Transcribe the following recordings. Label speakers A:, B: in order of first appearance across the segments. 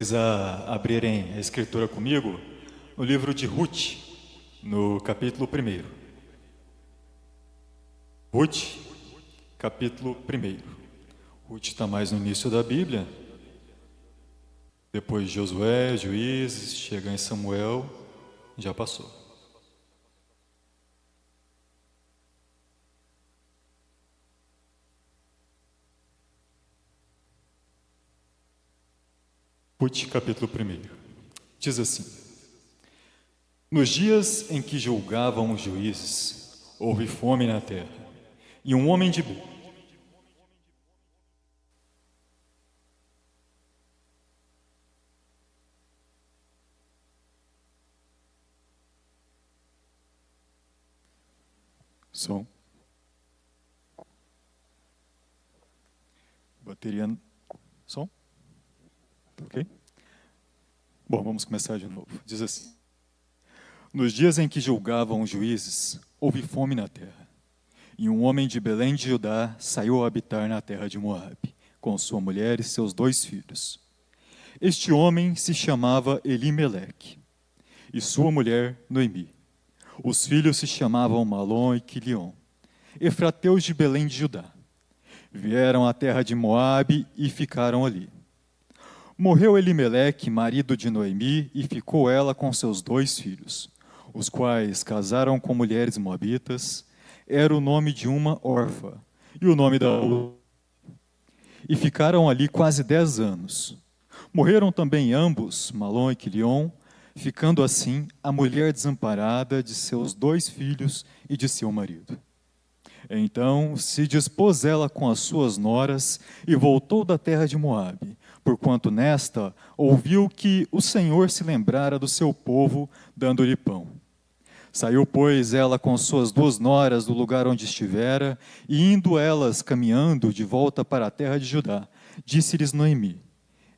A: vocês a abrirem a escritura comigo no livro de Ruth, no capítulo 1. Ruth, capítulo 1. Ruth está mais no início da Bíblia. Depois de Josué, Juízes, chega em Samuel, já passou. Ruth, capítulo 1. Diz assim: Nos dias em que julgavam os juízes, houve fome na terra, e um homem de som. Bateria. Som? Ok? Bom, vamos começar de novo. Diz assim: Nos dias em que julgavam os juízes, houve fome na terra. E um homem de Belém de Judá saiu a habitar na terra de Moabe, com sua mulher e seus 2 filhos. Este homem se chamava Elimeleque, e sua mulher Noemi. Os filhos se chamavam Malom e Quilion, efrateus de Belém de Judá. Vieram à terra de Moabe e ficaram ali. Morreu Elimeleque, marido de Noemi, e ficou ela com seus 2 filhos, os quais casaram com mulheres moabitas. Era o nome de uma Orfa, e o nome da outra. E ficaram ali quase 10 anos. Morreram também ambos, Malom e Quilion, ficando assim a mulher desamparada de seus 2 filhos e de seu marido. Então se dispôs ela com as suas noras e voltou da terra de Moabe, porquanto nesta ouviu que o Senhor se lembrara do seu povo, dando-lhe pão. Saiu, pois, ela com suas 2 noras do lugar onde estivera, e indo elas caminhando de volta para a terra de Judá, disse-lhes Noemi: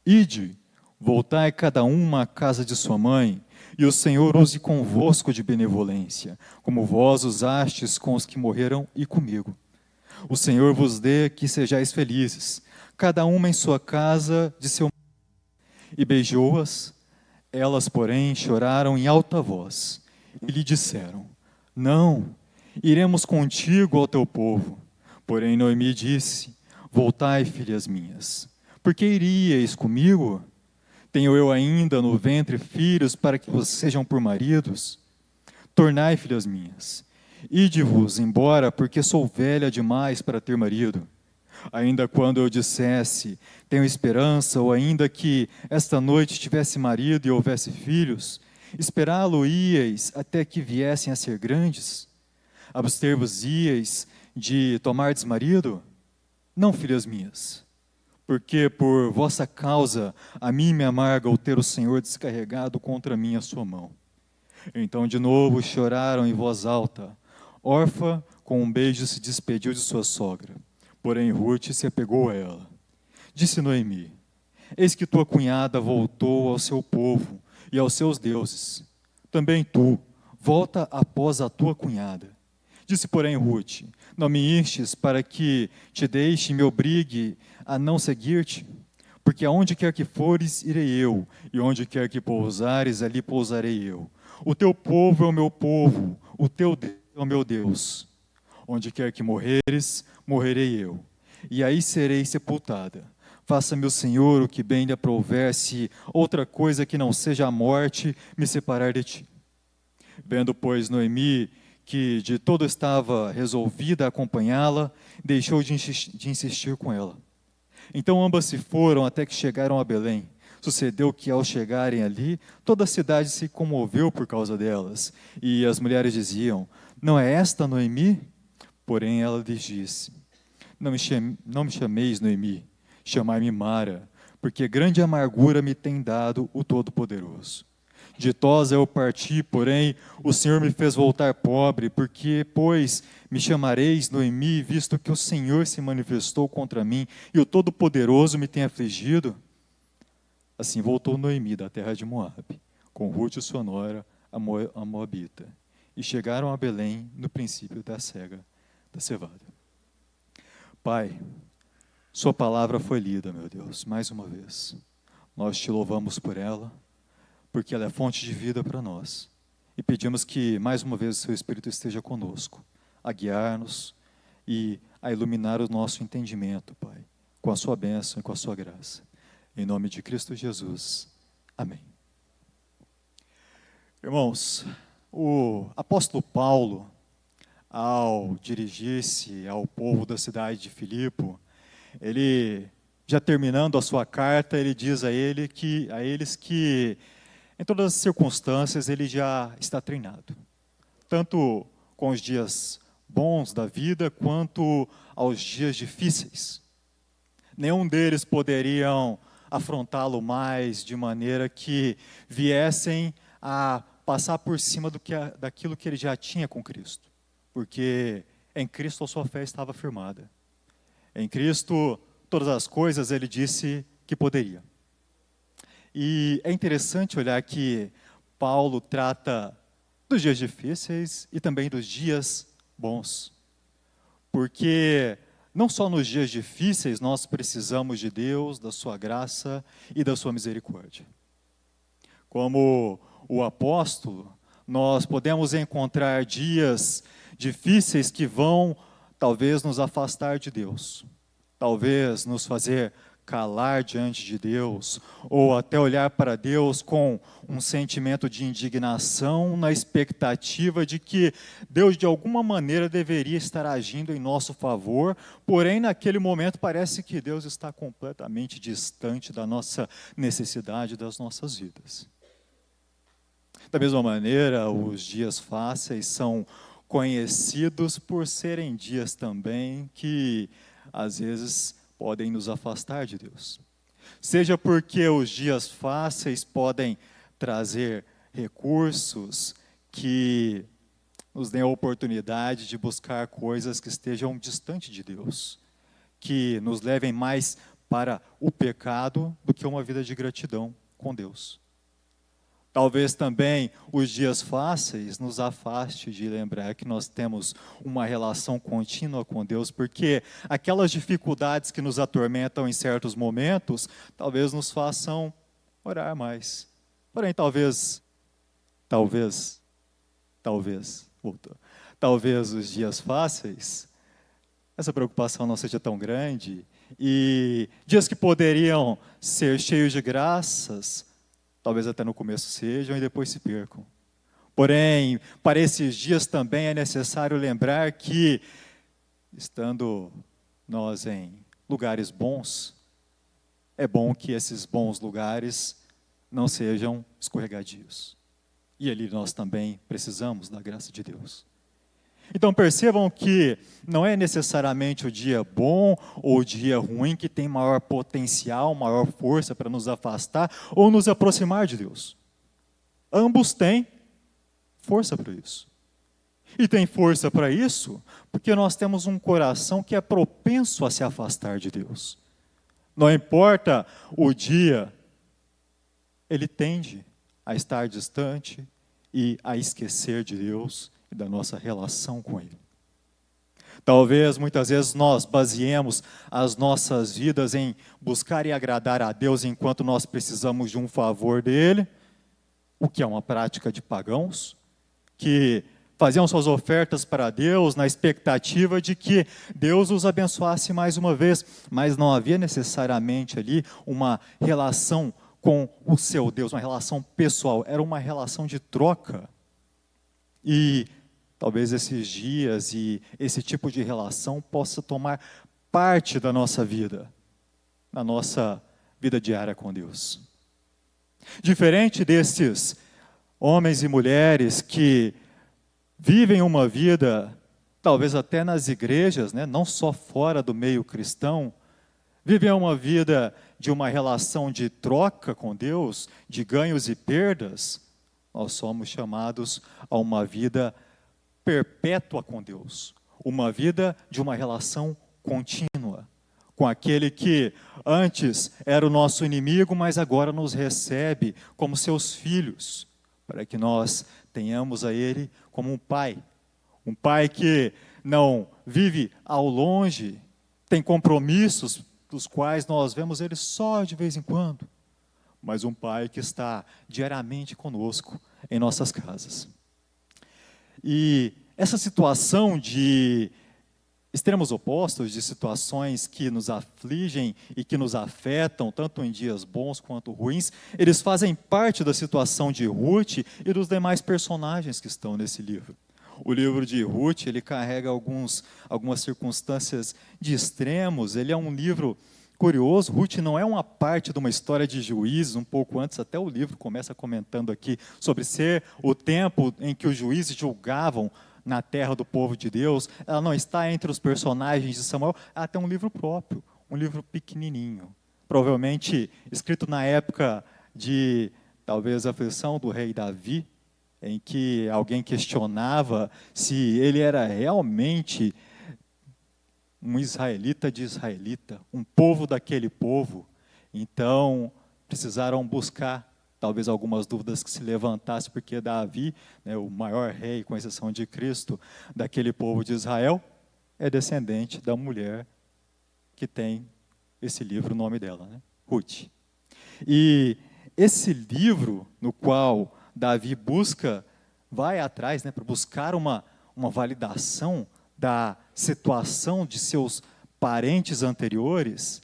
A: Ide, voltai cada uma à casa de sua mãe, e o Senhor use convosco de benevolência, como vós usastes com os que morreram e comigo. O Senhor vos dê que sejais felizes, cada uma em sua casa de seu. E beijou-as. Elas, porém, choraram em alta voz, e lhe disseram: Não, iremos contigo ao teu povo. Porém Noemi disse: Voltai, filhas minhas, porque iríeis comigo? Tenho eu ainda no ventre filhos para que vos sejam por maridos? Tornai, filhas minhas, ide-vos embora, porque sou velha demais para ter marido. Ainda quando eu dissesse, tenho esperança, ou ainda que esta noite tivesse marido e houvesse filhos, esperá-lo-íeis até que viessem a ser grandes? Abster-vos-íeis de tomardes marido? Não, filhas minhas, porque por vossa causa a mim me amarga o ter o Senhor descarregado contra mim a sua mão. Então de novo choraram em voz alta. Orfa, com um beijo, se despediu de sua sogra. Porém Ruth se apegou a ela. Disse Noemi: Eis que tua cunhada voltou ao seu povo e aos seus deuses. Também tu, volta após a tua cunhada. Disse, porém, Ruth: Não me instes para que te deixe e me obrigue a não seguir-te? Porque aonde quer que fores, irei eu, e onde quer que pousares, ali pousarei eu. O teu povo é o meu povo, o teu Deus é o meu Deus. Onde quer que morreres, morrerei eu, e aí serei sepultada. Faça-me o Senhor o que bem lhe aprouver, se outra coisa que não seja a morte me separar de ti. Vendo, pois, Noemi que de todo estava resolvida a acompanhá-la, deixou de insistir com ela. Então ambas se foram até que chegaram a Belém. Sucedeu que, ao chegarem ali, toda a cidade se comoveu por causa delas. E as mulheres diziam: Não é esta Noemi? Porém ela lhes disse: Não me chameis Noemi, chamai-me Mara, porque grande amargura me tem dado o Todo-Poderoso. Ditosa eu parti, porém o Senhor me fez voltar pobre, porque, pois, me chamareis Noemi, visto que o Senhor se manifestou contra mim e o Todo-Poderoso me tem afligido? Assim voltou Noemi da terra de Moabe, com Ruth sua nora, a Moabita, e chegaram a Belém no princípio da cega da cevada. Pai, sua palavra foi lida, meu Deus, mais uma vez. nós te louvamos por ela, porque ela é fonte de vida para nós. E pedimos que, mais uma vez, o Seu Espírito esteja conosco, a guiar-nos e a iluminar o nosso entendimento, Pai, com a Sua bênção e com a Sua graça. Em nome de Cristo Jesus. Amém. Irmãos, o apóstolo Paulo, ao dirigir-se ao povo da cidade de Filipe, ele, já terminando a sua carta, ele diz a eles que, em todas as circunstâncias, ele já está treinado, tanto com os dias bons da vida, quanto aos dias difíceis. Nenhum deles poderiam afrontá-lo mais de maneira que viessem a passar por cima daquilo que ele já tinha com Cristo. Porque em Cristo a sua fé estava firmada. Em Cristo, todas as coisas ele disse que poderia. E é interessante olhar que Paulo trata dos dias difíceis e também dos dias bons. Porque não só nos dias difíceis nós precisamos de Deus, da sua graça e da sua misericórdia. Como o apóstolo, nós podemos encontrar dias difíceis que vão, talvez, nos afastar de Deus, talvez nos fazer calar diante de Deus, ou até olhar para Deus com um sentimento de indignação, na expectativa de que Deus, de alguma maneira, deveria estar agindo em nosso favor, porém, naquele momento, parece que Deus está completamente distante da nossa necessidade, das nossas vidas. Da mesma maneira, os dias fáceis são conhecidos por serem dias também que, às vezes, podem nos afastar de Deus. Seja porque os dias fáceis podem trazer recursos que nos deem a oportunidade de buscar coisas que estejam distantes de Deus, que nos levem mais para o pecado do que uma vida de gratidão com Deus. Talvez também os dias fáceis nos afaste de lembrar que nós temos uma relação contínua com Deus, porque aquelas dificuldades que nos atormentam em certos momentos, talvez nos façam orar mais. Porém, talvez os dias fáceis, essa preocupação não seja tão grande, e dias que poderiam ser cheios de graças, talvez até no começo sejam e depois se percam. Porém, para esses dias também é necessário lembrar que, estando nós em lugares bons, é bom que esses bons lugares não sejam escorregadios. E ali nós também precisamos da graça de Deus. Então percebam que não é necessariamente o dia bom ou o dia ruim que tem maior potencial, maior força para nos afastar ou nos aproximar de Deus. Ambos têm força para isso. E tem força para isso porque nós temos um coração que é propenso a se afastar de Deus. Não importa o dia, ele tende a estar distante e a esquecer de Deus e da nossa relação com Ele. Talvez, muitas vezes, nós baseemos as nossas vidas em buscar e agradar a Deus enquanto nós precisamos de um favor dEle, o que é uma prática de pagãos, que faziam suas ofertas para Deus na expectativa de que Deus os abençoasse mais uma vez, mas não havia necessariamente ali uma relação com o seu Deus, uma relação pessoal, era uma relação de troca. E talvez esses dias e esse tipo de relação possa tomar parte da nossa vida, na nossa vida diária com Deus. Diferente desses homens e mulheres que vivem uma vida, talvez até nas igrejas, né, não só fora do meio cristão, vivem uma vida de uma relação de troca com Deus, de ganhos e perdas, nós somos chamados a uma vida perpétua com Deus, uma vida de uma relação contínua, com aquele que antes era o nosso inimigo, mas agora nos recebe como seus filhos, para que nós tenhamos a Ele como um pai que não vive ao longe, tem compromissos dos quais nós vemos Ele só de vez em quando, mas um Pai que está diariamente conosco em nossas casas. E essa situação de extremos opostos, de situações que nos afligem e que nos afetam, tanto em dias bons quanto ruins, eles fazem parte da situação de Ruth e dos demais personagens que estão nesse livro. O livro de Ruth, ele carrega algumas circunstâncias de extremos, ele é um livro curioso. Ruth não é uma parte de uma história de juízes, um pouco antes, até o livro começa comentando aqui sobre ser o tempo em que os juízes julgavam na terra do povo de Deus. Ela não está entre os personagens de Samuel, ela tem um livro próprio, um livro pequenininho, provavelmente escrito na época de, talvez, a aflição do rei Davi, em que alguém questionava se ele era realmente um israelita de israelita, um povo daquele povo. Então, precisaram buscar talvez algumas dúvidas que se levantassem, porque Davi, né, o maior rei, com exceção de Cristo, daquele povo de Israel, é descendente da mulher que tem esse livro, o nome dela, né? Ruth. E esse livro, no qual Davi vai atrás, né, para buscar uma validação da situação de seus parentes anteriores,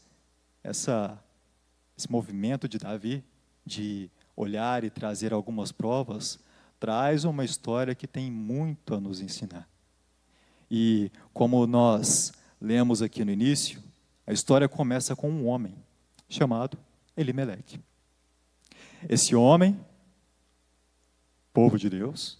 A: esse movimento de Davi de olhar e trazer algumas provas, traz uma história que tem muito a nos ensinar. E como nós lemos aqui no início, a história começa com um homem chamado Elimeleque. Esse homem, povo de Deus,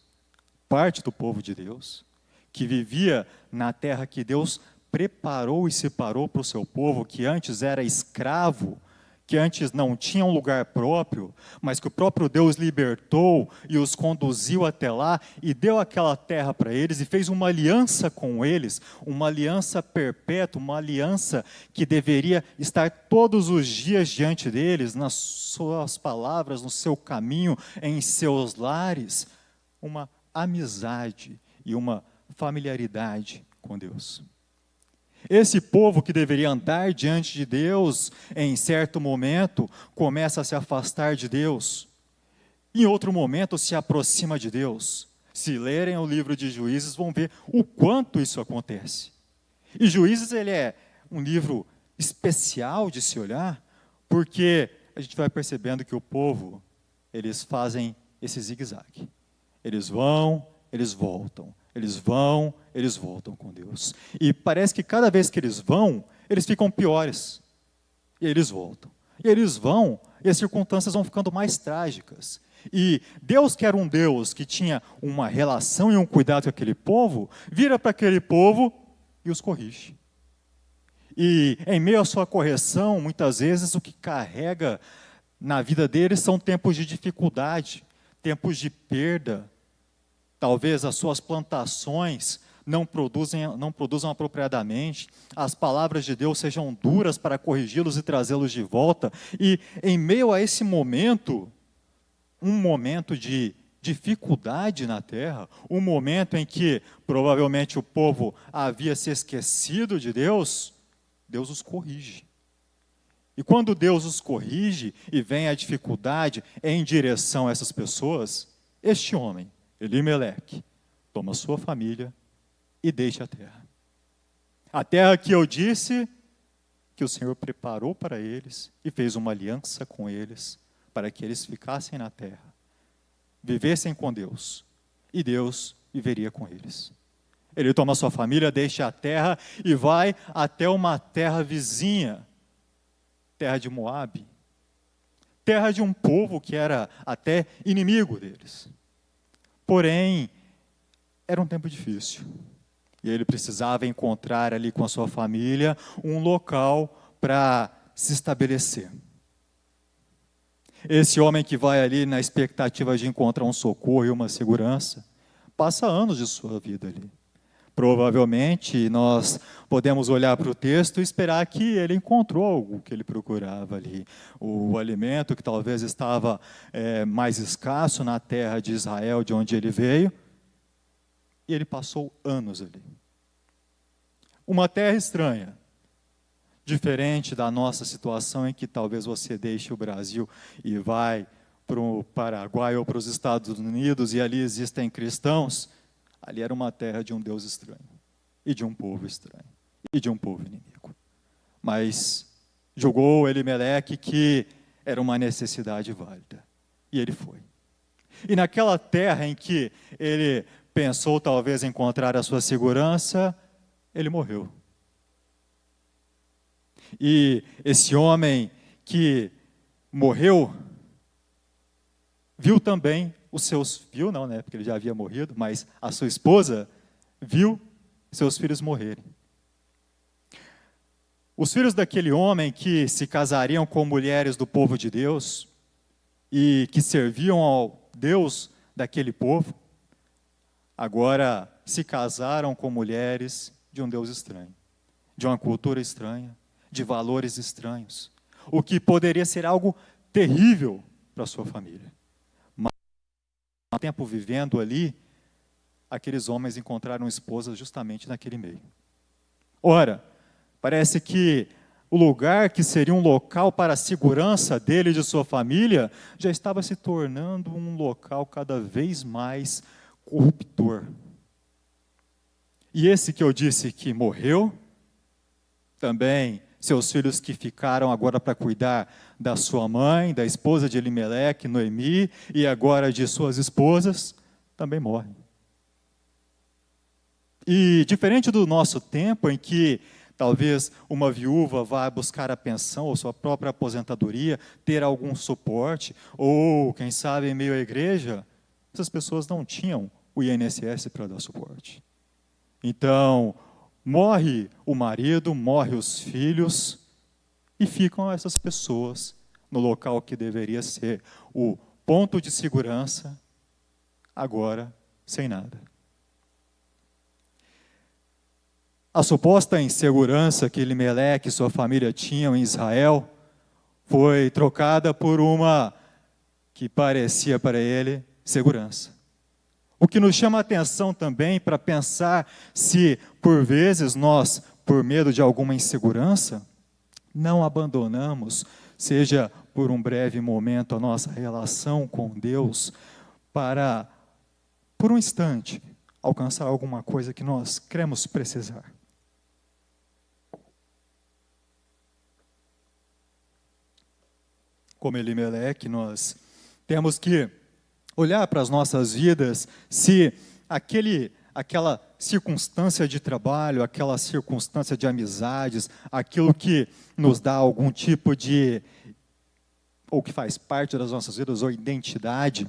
A: parte do povo de Deus, que vivia na terra que Deus preparou e separou para o seu povo, que antes era escravo, que antes não tinha um lugar próprio, mas que o próprio Deus libertou e os conduziu até lá e deu aquela terra para eles e fez uma aliança com eles, uma aliança perpétua, uma aliança que deveria estar todos os dias diante deles, nas suas palavras, no seu caminho, em seus lares, uma amizade e uma familiaridade com Deus. Esse povo que deveria andar diante de Deus, em certo momento, começa a se afastar de Deus. Em outro momento, se aproxima de Deus. Se lerem o livro de Juízes, vão ver o quanto isso acontece. E Juízes, ele é um livro especial de se olhar, porque a gente vai percebendo que o povo, eles fazem esse zigue-zague. Eles vão, eles voltam. Eles vão, eles voltam com Deus. E parece que cada vez que eles vão, eles ficam piores. E eles voltam. E eles vão, e as circunstâncias vão ficando mais trágicas. E Deus, que era um Deus que tinha uma relação e um cuidado com aquele povo, vira para aquele povo e os corrige. E em meio à sua correção, muitas vezes o que carrega na vida deles são tempos de dificuldade, tempos de perda. Talvez as suas plantações não produzam apropriadamente, as palavras de Deus sejam duras para corrigi-los e trazê-los de volta. E em meio a esse momento, um momento de dificuldade na terra, um momento em que provavelmente o povo havia se esquecido de Deus, Deus os corrige. E quando Deus os corrige e vem a dificuldade em direção a essas pessoas, este homem, Elimeleque, toma sua família e deixa a terra. A terra que eu disse que o Senhor preparou para eles e fez uma aliança com eles para que eles ficassem na terra, vivessem com Deus, e Deus viveria com eles. Ele toma sua família, deixa a terra e vai até uma terra vizinha, terra de Moabe, terra de um povo que era até inimigo deles. Porém, era um tempo difícil. E ele precisava encontrar ali com a sua família um local para se estabelecer. Esse homem que vai ali na expectativa de encontrar um socorro e uma segurança, passa anos de sua vida ali. Provavelmente nós podemos olhar para o texto e esperar que ele encontrou algo que ele procurava ali. O alimento que talvez estava mais escasso na terra de Israel, de onde ele veio. E ele passou anos ali. Uma terra estranha, Diferente da nossa situação em que talvez você deixe o Brasil e vai para o Paraguai ou para os Estados Unidos e ali existem cristãos, ali era uma terra de um Deus estranho, e de um povo estranho, e de um povo inimigo. Mas julgou Elimeleque que era uma necessidade válida, e ele foi. E naquela terra em que ele pensou talvez encontrar a sua segurança, ele morreu. E esse homem que morreu, viu também os seus, viu não, né, porque ele já havia morrido, mas a sua esposa viu seus filhos morrerem. Os filhos daquele homem que se casariam com mulheres do povo de Deus e que serviam ao Deus daquele povo, agora se casaram com mulheres de um Deus estranho, de uma cultura estranha, de valores estranhos, o que poderia ser algo terrível para a sua família. Mas, ao tempo vivendo ali, aqueles homens encontraram esposas justamente naquele meio. Ora, parece que o lugar que seria um local para a segurança dele e de sua família, já estava se tornando um local cada vez mais corruptor. E esse que eu disse que morreu, também seus filhos que ficaram agora para cuidar da sua mãe, da esposa de Elimeleque, Noemi, e agora de suas esposas, também morrem. E diferente do nosso tempo, em que talvez uma viúva vá buscar a pensão ou sua própria aposentadoria, ter algum suporte, ou, quem sabe, em meio à igreja, essas pessoas não tinham o INSS para dar suporte. Então, morre o marido, morre os filhos, e ficam essas pessoas no local que deveria ser o ponto de segurança, agora sem nada. A suposta insegurança que Elimeleque e sua família tinham em Israel foi trocada por uma que parecia para ele segurança. O que nos chama a atenção também para pensar se, por vezes, nós, por medo de alguma insegurança, não abandonamos, seja por um breve momento, a nossa relação com Deus, para, por um instante, alcançar alguma coisa que nós cremos precisar. Como Elimeleque, nós temos que olhar para as nossas vidas se aquela circunstância de trabalho, aquela circunstância de amizades, aquilo que nos dá algum tipo de, ou que faz parte das nossas vidas, ou identidade,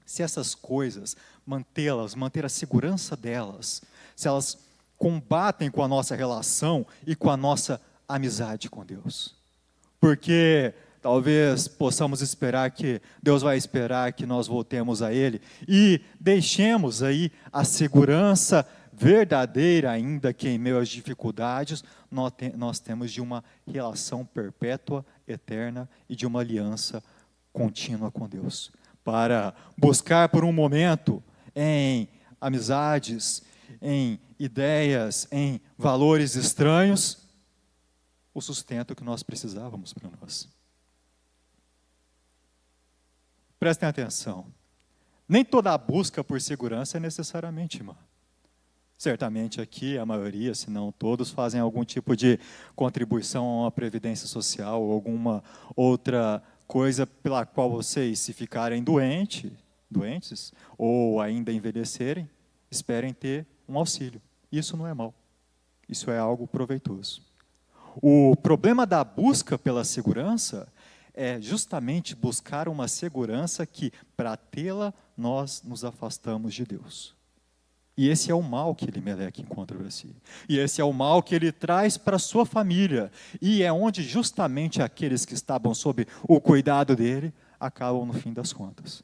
A: se essas coisas, mantê-las, manter a segurança delas, se elas combatem com a nossa relação e com a nossa amizade com Deus. Porque talvez possamos esperar que Deus vai esperar que nós voltemos a Ele e deixemos aí a segurança verdadeira, ainda que em meio às dificuldades, nós temos de uma relação perpétua, eterna e de uma aliança contínua com Deus. Para buscar por um momento em amizades, em ideias, em valores estranhos, o sustento que nós precisávamos para nós. Prestem atenção, nem toda a busca por segurança é necessariamente má. Certamente aqui a maioria, se não todos, fazem algum tipo de contribuição a uma previdência social ou alguma outra coisa pela qual vocês, se ficarem doentes ou ainda envelhecerem, esperem ter um auxílio. Isso não é mal, isso é algo proveitoso. O problema da busca pela segurança é justamente buscar uma segurança que, para tê-la, nós nos afastamos de Deus. E esse é o mal que Elimeleque encontra para si. E esse é o mal que ele traz para a sua família. E é onde justamente aqueles que estavam sob o cuidado dele acabam no fim das contas.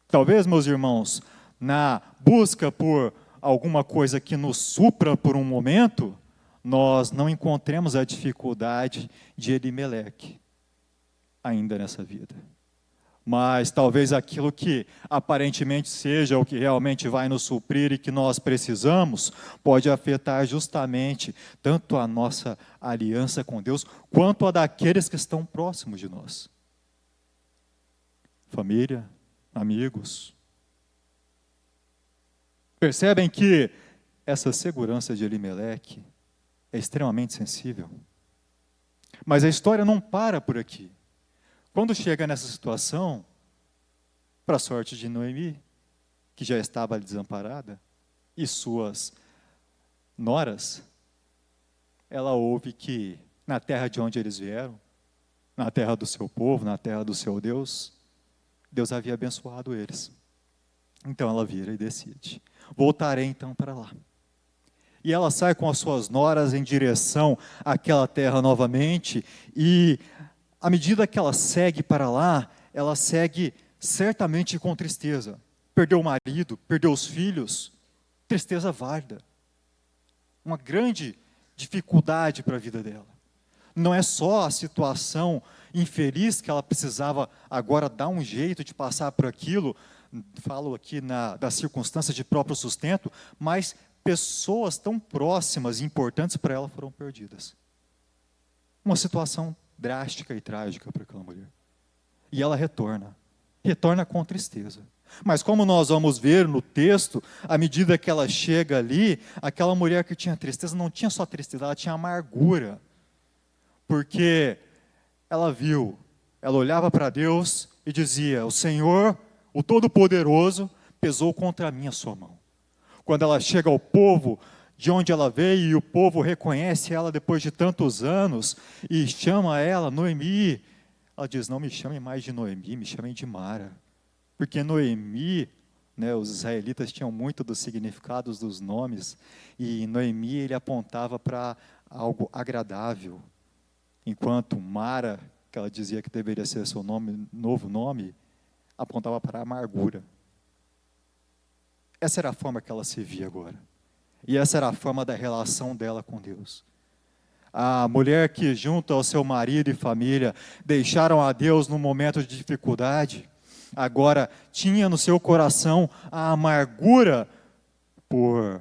A: Talvez, meus irmãos, na busca por alguma coisa que nos supra por um momento, nós não encontremos a dificuldade de Elimeleque ainda nessa vida. mas talvez aquilo que aparentemente seja o que realmente vai nos suprir e que nós precisamos, pode afetar justamente tanto a nossa aliança com Deus, quanto a daqueles que estão próximos de nós. Família, amigos. Percebem que essa segurança de Elimeleque é extremamente sensível. Mas a história não para por aqui. Quando chega nessa situação, para a sorte de Noemi, que já estava desamparada, e suas noras, ela ouve que na terra de onde eles vieram, na terra do seu povo, na terra do seu Deus, Deus havia abençoado eles. Então ela vira e decide: voltarei então para lá. E ela sai com as suas noras em direção àquela terra novamente, e à medida que ela segue para lá, ela segue certamente com tristeza. Perdeu o marido, perdeu os filhos, tristeza válida. Uma grande dificuldade para a vida dela. Não é só a situação infeliz que ela precisava agora dar um jeito de passar por aquilo, falo aqui da circunstância de próprio sustento, mas pessoas tão próximas e importantes para ela foram perdidas. Uma situação drástica e trágica para aquela mulher. E ela retorna com tristeza. Mas como nós vamos ver no texto, à medida que ela chega ali, aquela mulher que tinha tristeza não tinha só tristeza, ela tinha amargura. Porque ela olhava para Deus e dizia: o Senhor, o Todo-Poderoso, pesou contra mim a sua mão. Quando ela chega ao povo de onde ela veio, e o povo reconhece ela depois de tantos anos, e chama ela, Noemi, ela diz: não me chamem mais de Noemi, me chamem de Mara. Porque Noemi, os israelitas tinham muito dos significados dos nomes, e Noemi ele apontava para algo agradável, enquanto Mara, que ela dizia que deveria ser seu novo nome, apontava para a amargura. Essa era a forma que ela se via agora. E essa era a forma da relação dela com Deus. A mulher que, junto ao seu marido e família, deixaram a Deus num momento de dificuldade, agora tinha no seu coração a amargura por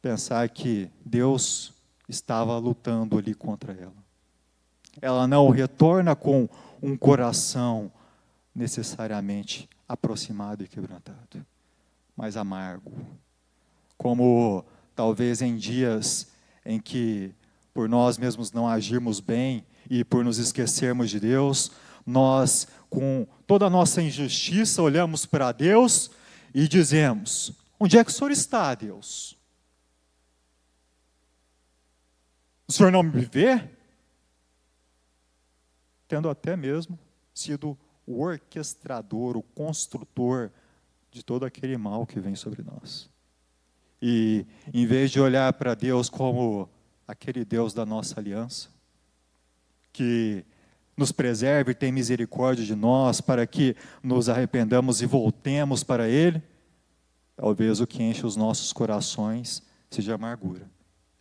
A: pensar que Deus estava lutando ali contra ela. Ela não retorna com um coração necessariamente aproximado e quebrantado, mas amargo. Como talvez em dias em que, por nós mesmos não agirmos bem e por nos esquecermos de Deus, nós, com toda a nossa injustiça, olhamos para Deus e dizemos: onde é que o Senhor está, Deus? O Senhor não me vê? Tendo até mesmo sido o orquestrador, o construtor de todo aquele mal que vem sobre nós. E em vez de olhar para Deus como aquele Deus da nossa aliança, que nos preserve e tem misericórdia de nós para que nos arrependamos e voltemos para Ele, talvez o que enche os nossos corações seja amargura.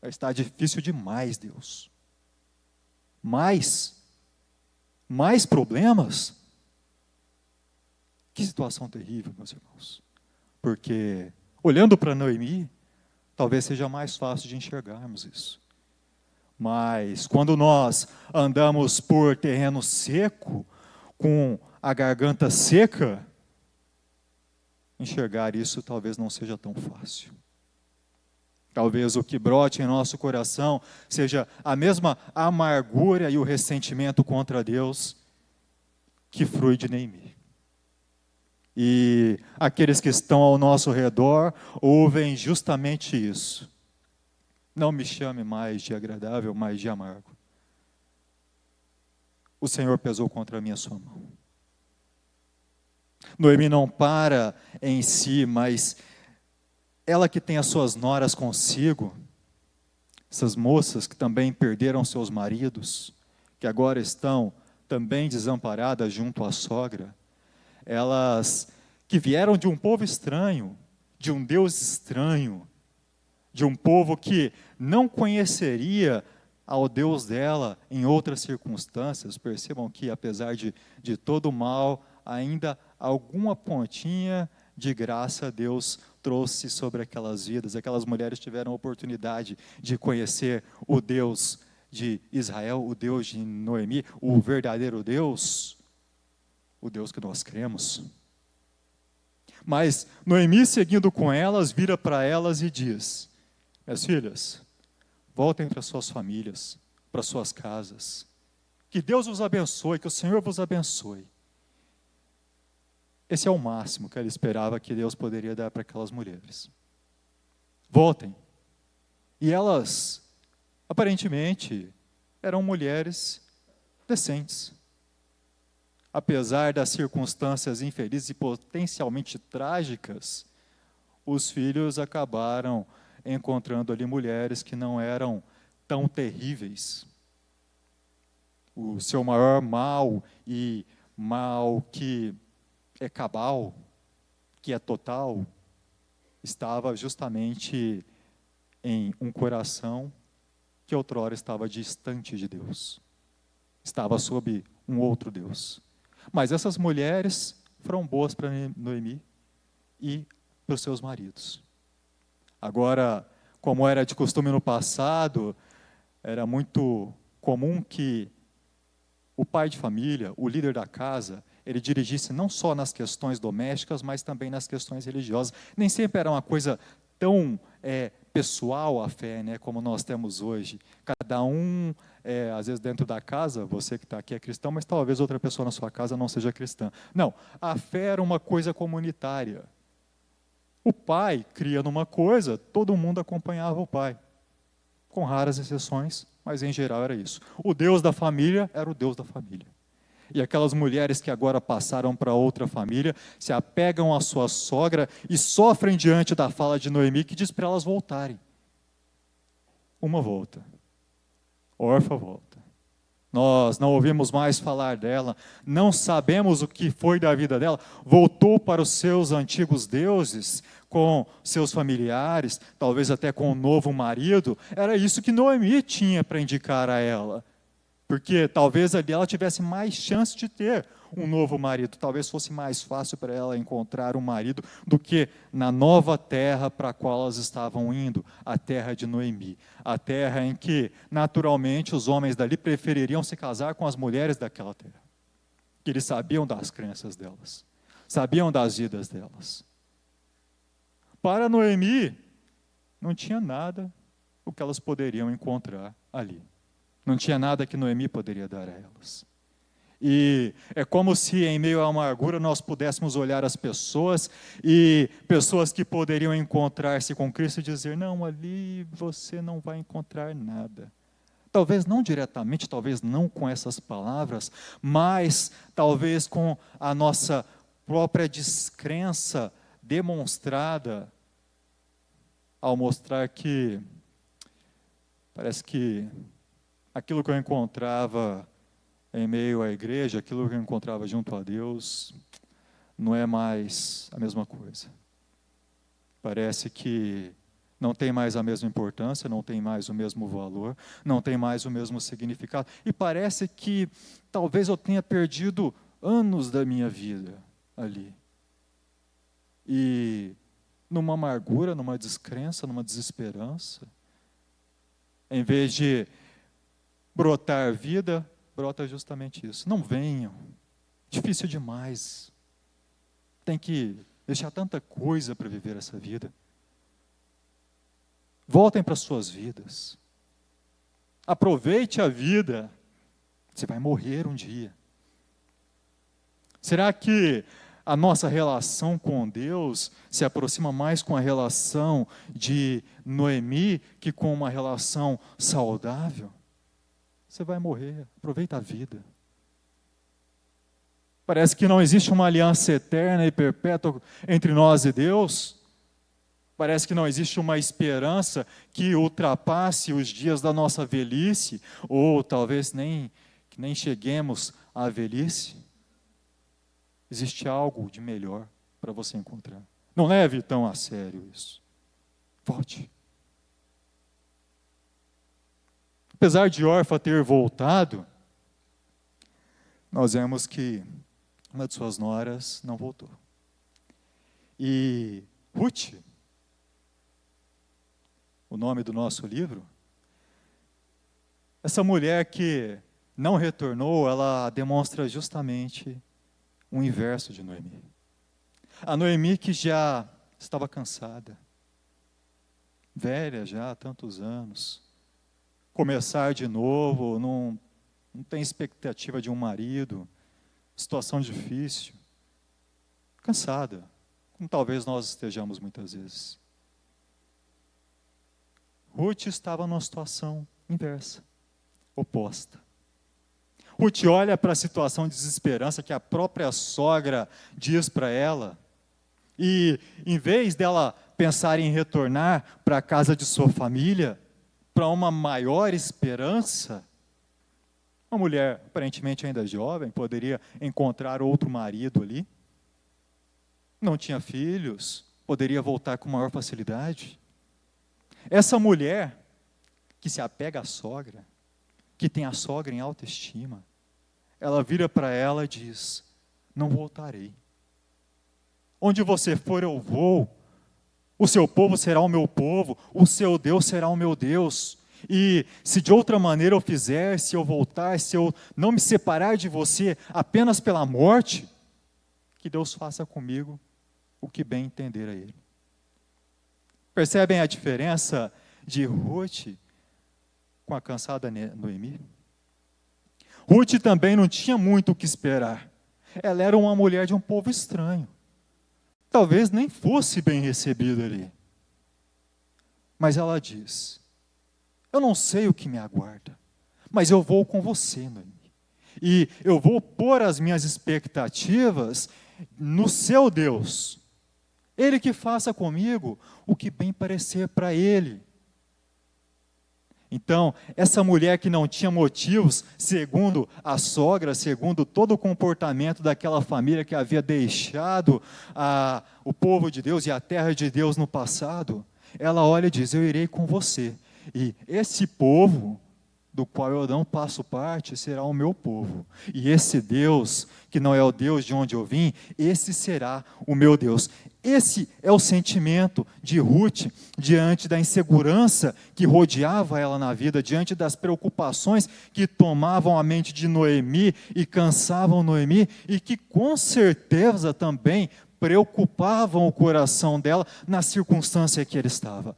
A: Está difícil demais, Deus. Mais problemas? Que situação terrível, meus irmãos. Porque, olhando para Noemi, talvez seja mais fácil de enxergarmos isso. Mas, quando nós andamos por terreno seco, com a garganta seca, enxergar isso talvez não seja tão fácil. Talvez o que brote em nosso coração seja a mesma amargura e o ressentimento contra Deus que flui de Noemi. E aqueles que estão ao nosso redor ouvem justamente isso. Não me chame mais de agradável, mas de amargo. O Senhor pesou contra mim a sua mão. Noemi não para em si, mas ela que tem as suas noras consigo, essas moças que também perderam seus maridos, que agora estão também desamparadas junto à sogra, elas que vieram de um povo estranho, de um Deus estranho, de um povo que não conheceria ao Deus dela em outras circunstâncias. Percebam que, apesar de todo o mal, ainda alguma pontinha de graça Deus trouxe sobre aquelas vidas. Aquelas mulheres tiveram a oportunidade de conhecer o Deus de Israel, o Deus de Noemi, o verdadeiro Deus, o Deus que nós cremos. Mas Noemi, seguindo com elas, vira para elas e diz: minhas filhas, voltem para suas famílias, para suas casas. Que Deus vos abençoe, que o Senhor vos abençoe. Esse é o máximo que ela esperava que Deus poderia dar para aquelas mulheres. Voltem. E elas, aparentemente, eram mulheres decentes. Apesar das circunstâncias infelizes e potencialmente trágicas, os filhos acabaram encontrando ali mulheres que não eram tão terríveis. O seu maior mal, e mal que é cabal, que é total, estava justamente em um coração que outrora estava distante de Deus. Estava sob um outro Deus. Mas essas mulheres foram boas para Noemi e para os seus maridos. Agora, como era de costume no passado, era muito comum que o pai de família, o líder da casa, ele dirigisse não só nas questões domésticas, mas também nas questões religiosas. Nem sempre era uma coisa tão pessoal a fé, né, como nós temos hoje. Cada um, às vezes dentro da casa, você que está aqui é cristão, mas talvez outra pessoa na sua casa não seja cristã. Não, a fé era uma coisa comunitária. O pai cria numa coisa, todo mundo acompanhava o pai. Com raras exceções, mas em geral era isso. O Deus da família era o Deus da família. E aquelas mulheres que agora passaram para outra família, se apegam à sua sogra e sofrem diante da fala de Noemi, que diz para elas voltarem. Uma volta. Orfa volta. Nós não ouvimos mais falar dela, não sabemos o que foi da vida dela. Voltou para os seus antigos deuses, com seus familiares, talvez até com um novo marido. Era isso que Noemi tinha para indicar a ela. Porque talvez ali ela tivesse mais chance de ter um novo marido. Talvez fosse mais fácil para ela encontrar um marido do que na nova terra para a qual elas estavam indo, a terra de Noemi. A terra em que, naturalmente, os homens dali prefeririam se casar com as mulheres daquela terra. Que eles sabiam das crenças delas, sabiam das vidas delas. Para Noemi, não tinha nada o que elas poderiam encontrar ali. Não tinha nada que Noemi poderia dar a elas. E é como se em meio à amargura nós pudéssemos olhar as pessoas e pessoas que poderiam encontrar-se com Cristo e dizer: não, ali você não vai encontrar nada. Talvez não diretamente, talvez não com essas palavras, mas talvez com a nossa própria descrença demonstrada ao mostrar que parece que aquilo que eu encontrava em meio à igreja, aquilo que eu encontrava junto a Deus, não é mais a mesma coisa. Parece que não tem mais a mesma importância, não tem mais o mesmo valor, não tem mais o mesmo significado. E parece que talvez eu tenha perdido anos da minha vida ali. E numa amargura, numa descrença, numa desesperança, em vez de brotar vida, brota justamente isso. Não venham. Difícil demais. Tem que deixar tanta coisa para viver essa vida. Voltem para suas vidas. Aproveite a vida. Você vai morrer um dia. Será que a nossa relação com Deus se aproxima mais com a relação de Noemi que com uma relação saudável? Você vai morrer, aproveita a vida. Parece que não existe uma aliança eterna e perpétua entre nós e Deus. Parece que não existe uma esperança que ultrapasse os dias da nossa velhice, ou talvez que nem cheguemos à velhice. Existe algo de melhor para você encontrar. Não leve tão a sério isso. Volte. Apesar de Orfa ter voltado, nós vemos que uma de suas noras, não voltou. E Ruth, o nome do nosso livro, essa mulher que não retornou, ela demonstra justamente o inverso de Noemi. A Noemi que já estava cansada, velha já há tantos anos, começar de novo, não tem expectativa de um marido, situação difícil, cansada, como talvez nós estejamos muitas vezes. Ruth estava numa situação inversa, oposta. Ruth olha para a situação de desesperança que a própria sogra diz para ela, e em vez dela pensar em retornar para a casa de sua família, para uma maior esperança, uma mulher aparentemente ainda jovem, poderia encontrar outro marido ali, não tinha filhos, poderia voltar com maior facilidade. Essa mulher que se apega à sogra, que tem a sogra em alta estima, ela vira para ela e diz: não voltarei. Onde você for eu vou, o seu povo será o meu povo, o seu Deus será o meu Deus. E se de outra maneira eu fizer, se eu voltar, se eu não me separar de você apenas pela morte, que Deus faça comigo o que bem entender a Ele. Percebem a diferença de Ruth com a cansada Noemi? Ruth também não tinha muito o que esperar. Ela era uma mulher de um povo estranho. Talvez nem fosse bem recebida ali. Mas ela diz: eu não sei o que me aguarda, mas eu vou com você, Noemi. E eu vou pôr as minhas expectativas no seu Deus. Ele que faça comigo o que bem parecer para Ele. Então, essa mulher que não tinha motivos, segundo a sogra, segundo todo o comportamento daquela família que havia deixado o povo de Deus e a terra de Deus no passado, ela olha e diz: eu irei com você. E esse povo, do qual eu não faço parte, será o meu povo. E esse Deus, que não é o Deus de onde eu vim, esse será o meu Deus. Esse é o sentimento de Ruth diante da insegurança que rodeava ela na vida, diante das preocupações que tomavam a mente de Noemi e cansavam Noemi, e que com certeza também preocupavam o coração dela na circunstância que ele estava.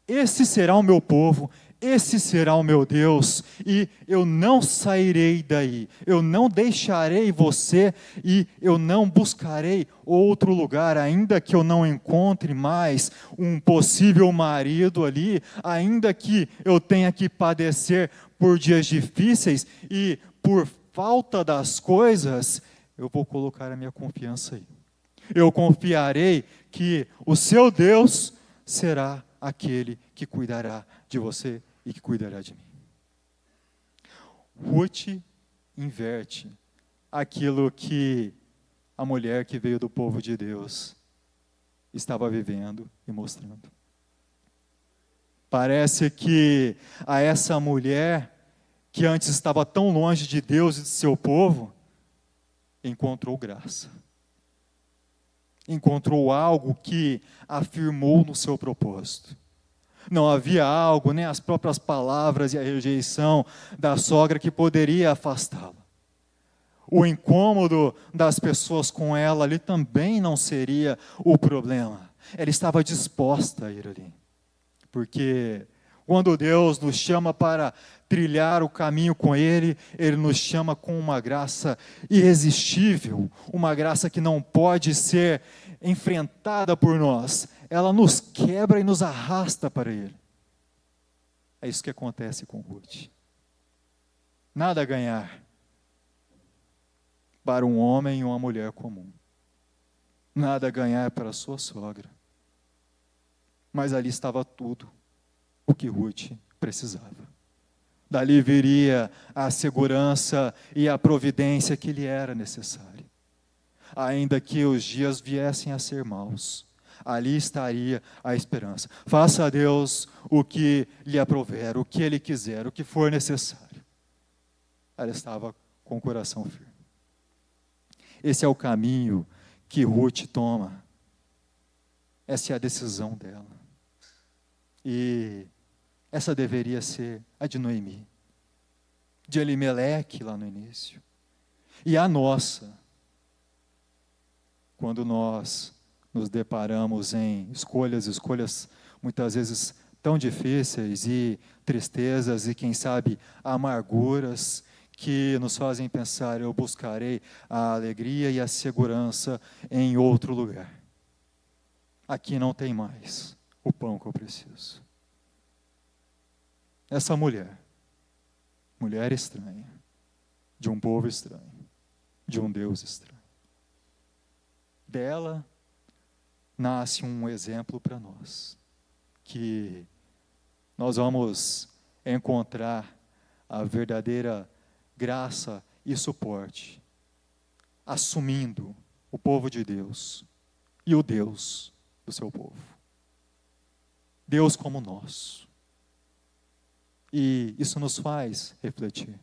A: Esse será o meu povo, esse será o meu Deus, e eu não sairei daí, eu não deixarei você, e eu não buscarei outro lugar, ainda que eu não encontre mais um possível marido ali, ainda que eu tenha que padecer por dias difíceis, e por falta das coisas, eu vou colocar a minha confiança aí. Eu confiarei que o seu Deus será aquele que cuidará de você e que cuidará de mim. Ruth inverte aquilo que a mulher que veio do povo de Deus estava vivendo e mostrando. Parece que a essa mulher, que antes estava tão longe de Deus e de seu povo, encontrou graça. Encontrou algo que afirmou no seu propósito. Não havia algo, nem as próprias palavras e a rejeição da sogra que poderia afastá-la. O incômodo das pessoas com ela ali também não seria o problema. Ela estava disposta a ir ali. Porque quando Deus nos chama para trilhar o caminho com Ele, Ele nos chama com uma graça irresistível, uma graça que não pode ser enfrentada por nós. Ela nos quebra e nos arrasta para Ele. É isso que acontece com Ruth. Nada a ganhar para um homem e uma mulher comum. Nada a ganhar para a sua sogra. Mas ali estava tudo o que Ruth precisava. Dali viria a segurança e a providência que lhe era necessária. Ainda que os dias viessem a ser maus, ali estaria a esperança. Faça a Deus o que lhe aprouver, o que Ele quiser, o que for necessário. Ela estava com o coração firme. Esse é o caminho que Ruth toma. Essa é a decisão dela. E essa deveria ser a de Noemi, de Elimeleque lá no início. E a nossa, quando nós nos deparamos em escolhas muitas vezes tão difíceis e tristezas e quem sabe amarguras que nos fazem pensar, eu buscarei a alegria e a segurança em outro lugar. Aqui não tem mais o pão que eu preciso. Essa mulher estranha, de um povo estranho, de um Deus estranho. Dela nasce um exemplo para nós, que nós vamos encontrar a verdadeira graça e suporte, assumindo o povo de Deus e o Deus do seu povo. Deus como nós. E isso nos faz refletir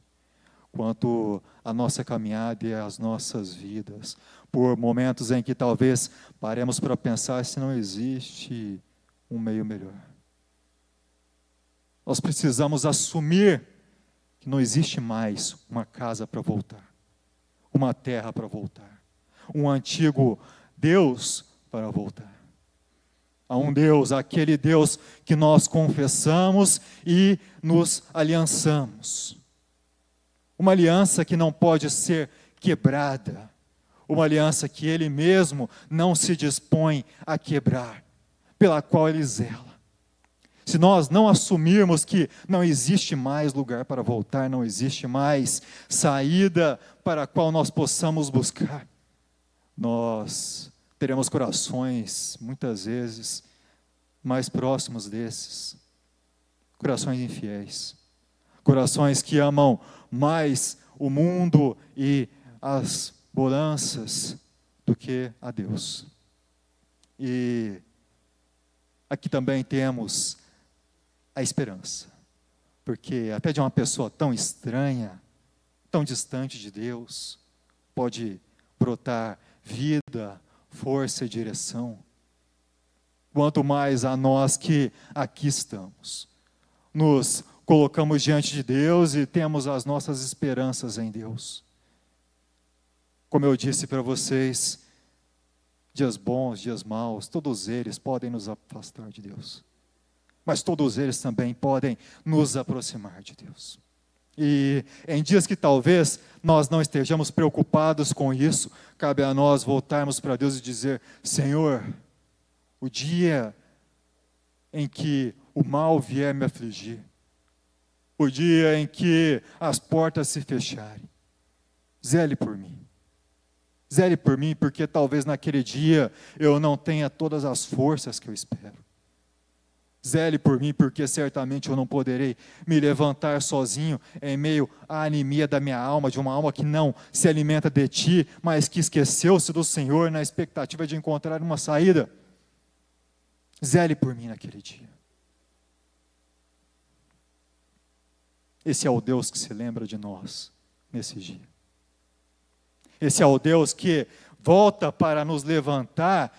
A: quanto à nossa caminhada e às nossas vidas, por momentos em que talvez paremos para pensar se não existe um meio melhor. Nós precisamos assumir que não existe mais uma casa para voltar, uma terra para voltar, um antigo Deus para voltar. Há um Deus, aquele Deus que nós confessamos e nos aliançamos. Uma aliança que não pode ser quebrada. Uma aliança que Ele mesmo não se dispõe a quebrar, pela qual Ele zela. Se nós não assumirmos que não existe mais lugar para voltar, não existe mais saída para a qual nós possamos buscar, nós teremos corações, muitas vezes, mais próximos desses. Corações infiéis. Corações que amam mais o mundo e as bonanças do que a Deus. E aqui também temos a esperança. Porque até de uma pessoa tão estranha, tão distante de Deus, pode brotar vida, força e direção. Quanto mais a nós que aqui estamos, nos colocamos diante de Deus e temos as nossas esperanças em Deus. Como eu disse para vocês, dias bons, dias maus, todos eles podem nos afastar de Deus. Mas todos eles também podem nos aproximar de Deus. E em dias que talvez nós não estejamos preocupados com isso, cabe a nós voltarmos para Deus e dizer: Senhor, o dia em que o mal vier me afligir, o dia em que as portas se fecharem, zele por mim. Zele por mim, porque talvez naquele dia eu não tenha todas as forças que eu espero. Zele por mim, porque certamente eu não poderei me levantar sozinho em meio à anemia da minha alma, de uma alma que não se alimenta de ti, mas que esqueceu-se do Senhor na expectativa de encontrar uma saída. Zele por mim naquele dia. Esse é o Deus que se lembra de nós nesse dia. Esse é o Deus que volta para nos levantar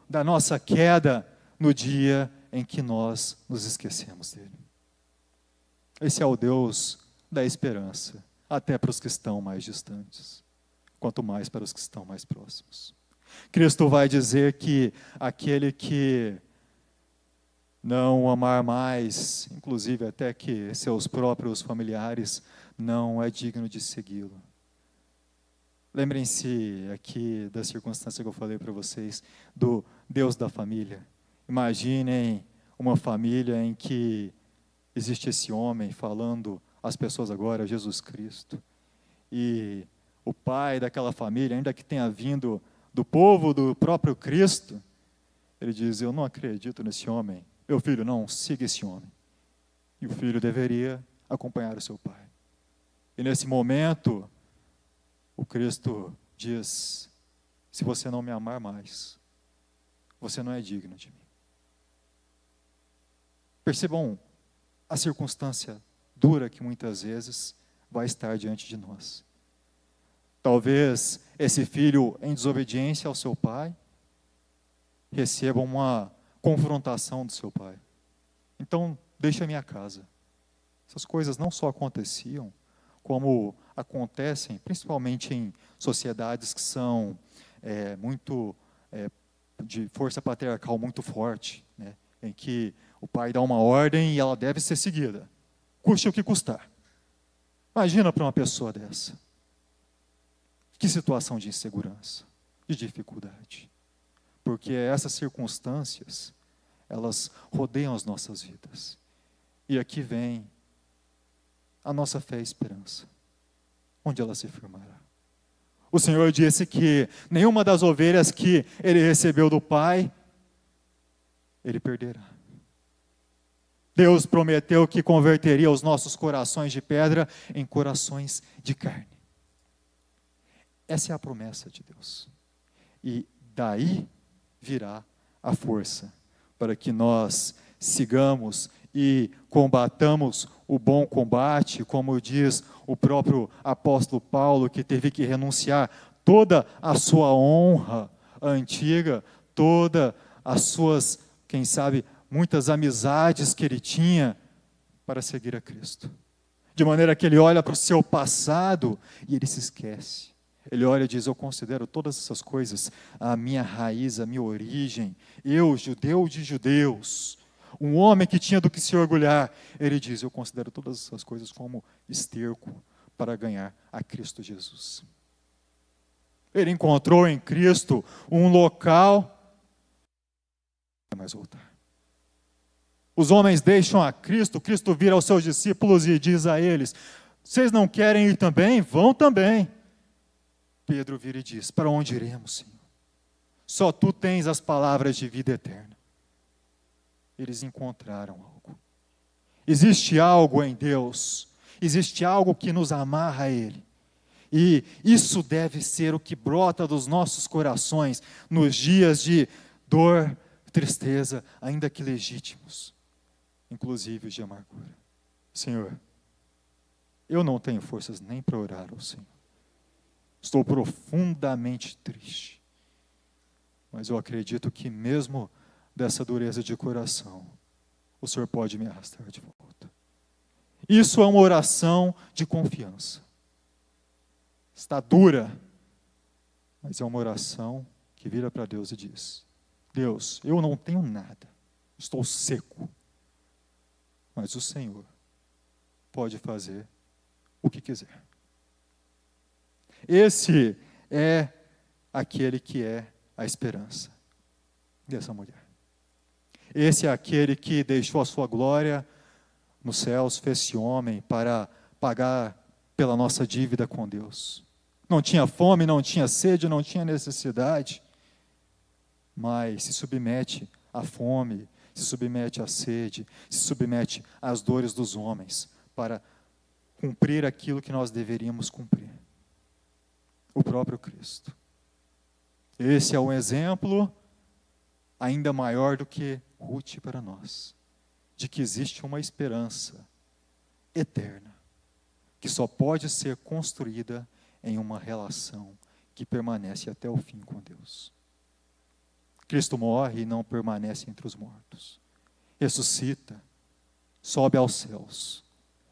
A: da nossa queda no dia em que nós nos esquecemos dele. Esse é o Deus da esperança, até para os que estão mais distantes, quanto mais para os que estão mais próximos. Cristo vai dizer que aquele que não amar mais, inclusive até que seus próprios familiares, não é digno de segui-lo. Lembrem-se aqui da circunstância que eu falei para vocês, do Deus da família. Imaginem uma família em que existe esse homem falando às pessoas agora, Jesus Cristo. E o pai daquela família, ainda que tenha vindo do povo do próprio Cristo, ele diz: eu não acredito nesse homem. Meu filho, não, siga esse homem. E o filho deveria acompanhar o seu pai. E nesse momento, o Cristo diz: se você não me amar mais, você não é digno de mim. Percebam a circunstância dura que muitas vezes vai estar diante de nós. Talvez esse filho, em desobediência ao seu pai, receba uma confrontação do seu pai. Então, deixa a minha casa. Essas coisas não só aconteciam, como acontecem, principalmente em sociedades que são muito de força patriarcal muito forte, né? Em que o pai dá uma ordem e ela deve ser seguida, custe o que custar. Imagina para uma pessoa dessa. Que situação de insegurança, de dificuldade. Porque essas circunstâncias, elas rodeiam as nossas vidas. E aqui vem a nossa fé e esperança. Onde ela se firmará? O Senhor disse que nenhuma das ovelhas que ele recebeu do Pai, ele perderá. Deus prometeu que converteria os nossos corações de pedra em corações de carne. Essa é a promessa de Deus. E daí virá a força para que nós sigamos e combatamos o bom combate, como diz o próprio apóstolo Paulo, que teve que renunciar toda a sua honra antiga, todas as suas, quem sabe, muitas amizades que ele tinha para seguir a Cristo. De maneira que ele olha para o seu passado e ele se esquece. Ele olha e diz, eu considero todas essas coisas a minha raiz, a minha origem. Eu, judeu de judeus, um homem que tinha do que se orgulhar. Ele diz, eu considero todas essas coisas como esterco para ganhar a Cristo Jesus. Ele encontrou em Cristo um local, não vai mais voltar. Os homens deixam a Cristo, Cristo vira aos seus discípulos e diz a eles, vocês não querem ir também? Vão também. Pedro vira e diz, para onde iremos, Senhor? Só tu tens as palavras de vida eterna. Eles encontraram algo. Existe algo em Deus, existe algo que nos amarra a Ele. E isso deve ser o que brota dos nossos corações nos dias de dor, tristeza, ainda que legítimos, inclusive os de amargura. Senhor, eu não tenho forças nem para orar ao Senhor. Estou profundamente triste. Mas eu acredito que mesmo dessa dureza de coração, o Senhor pode me arrastar de volta. Isso é uma oração de confiança. Está dura, mas é uma oração que vira para Deus e diz, Deus, eu não tenho nada, estou seco, mas o Senhor pode fazer o que quiser. Esse é aquele que é a esperança dessa mulher. Esse é aquele que deixou a sua glória nos céus, fez-se homem para pagar pela nossa dívida com Deus. Não tinha fome, não tinha sede, não tinha necessidade, mas se submete à fome, se submete à sede, se submete às dores dos homens para cumprir aquilo que nós deveríamos cumprir. O próprio Cristo. Esse é um exemplo ainda maior do que Ruth para nós, de que existe uma esperança eterna, que só pode ser construída em uma relação que permanece até o fim com Deus. Cristo morre e não permanece entre os mortos. Ressuscita, sobe aos céus,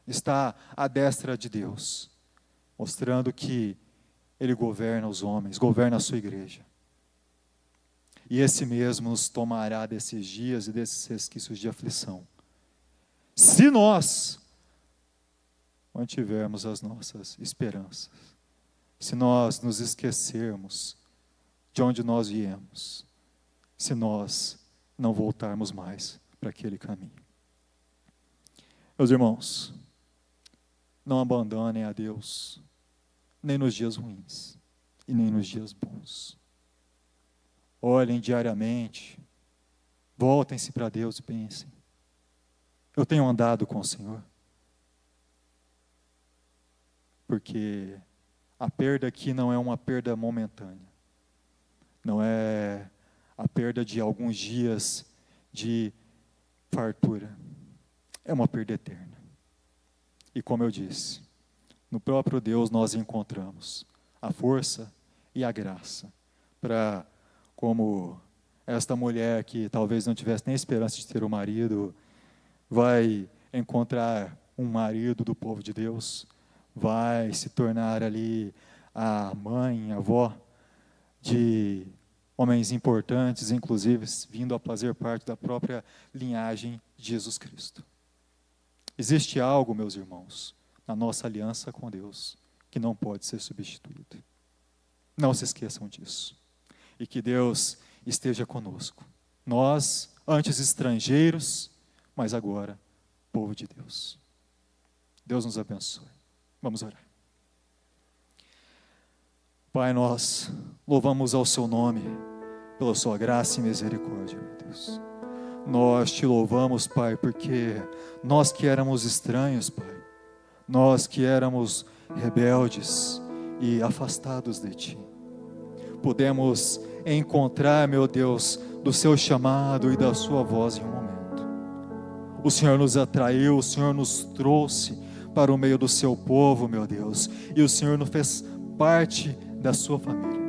A: está à destra de Deus, mostrando que Ele governa os homens, governa a sua igreja. E esse mesmo nos tomará desses dias e desses resquícios de aflição. Se nós mantivermos as nossas esperanças, se nós nos esquecermos de onde nós viemos, se nós não voltarmos mais para aquele caminho. Meus irmãos, não abandonem a Deus, nem nos dias ruins, e nem nos dias bons. Olhem diariamente, voltem-se para Deus e pensem, eu tenho andado com o Senhor? Porque a perda aqui não é uma perda momentânea, não é a perda de alguns dias de fartura, é uma perda eterna. E como eu disse, no próprio Deus nós encontramos a força e a graça para, como esta mulher que talvez não tivesse nem esperança de ter um marido, vai encontrar um marido do povo de Deus, vai se tornar ali a mãe, a avó de homens importantes, inclusive vindo a fazer parte da própria linhagem de Jesus Cristo. Existe algo, meus irmãos, na nossa aliança com Deus que não pode ser substituído. Não se esqueçam disso. E que Deus esteja conosco. Nós, antes estrangeiros, mas agora povo de Deus. Deus nos abençoe. Vamos orar. Pai, nós louvamos ao seu nome pela sua graça e misericórdia, meu Deus. Nós te louvamos, Pai, porque nós que éramos estranhos, Pai, nós que éramos rebeldes e afastados de Ti, pudemos encontrar, meu Deus, do seu chamado e da sua voz em um momento. O Senhor nos atraiu, o Senhor nos trouxe para o meio do seu povo, meu Deus, e o Senhor nos fez parte da sua família.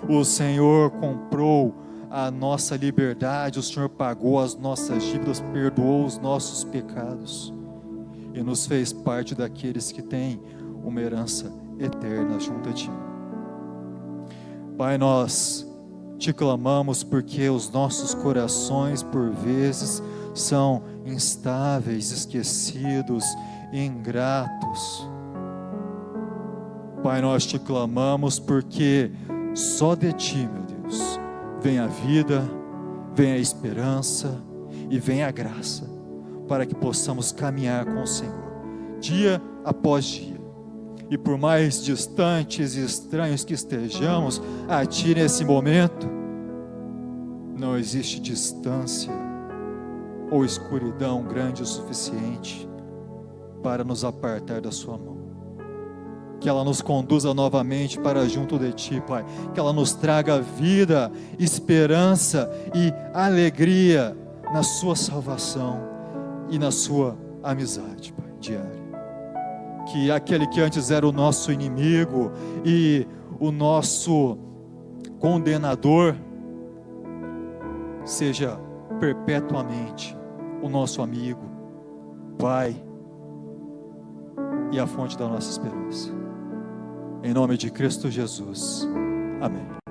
A: O Senhor comprou a nossa liberdade, o Senhor pagou as nossas dívidas, perdoou os nossos pecados e nos fez parte daqueles que têm uma herança eterna junto a Ti. Pai, nós te clamamos porque os nossos corações, por vezes, são instáveis, esquecidos, ingratos. Pai, nós te clamamos porque só de Ti, meu Deus, vem a vida, vem a esperança e vem a graça, para que possamos caminhar com o Senhor, dia após dia. E por mais distantes e estranhos que estejamos a Ti nesse momento, não existe distância ou escuridão grande o suficiente para nos apartar da Sua mão. Que ela nos conduza novamente para junto de Ti, Pai. Que ela nos traga vida, esperança e alegria na Sua salvação e na Sua amizade, Pai, diária. Que aquele que antes era o nosso inimigo e o nosso condenador seja perpetuamente o nosso amigo, Pai e a fonte da nossa esperança. Em nome de Cristo Jesus. Amém.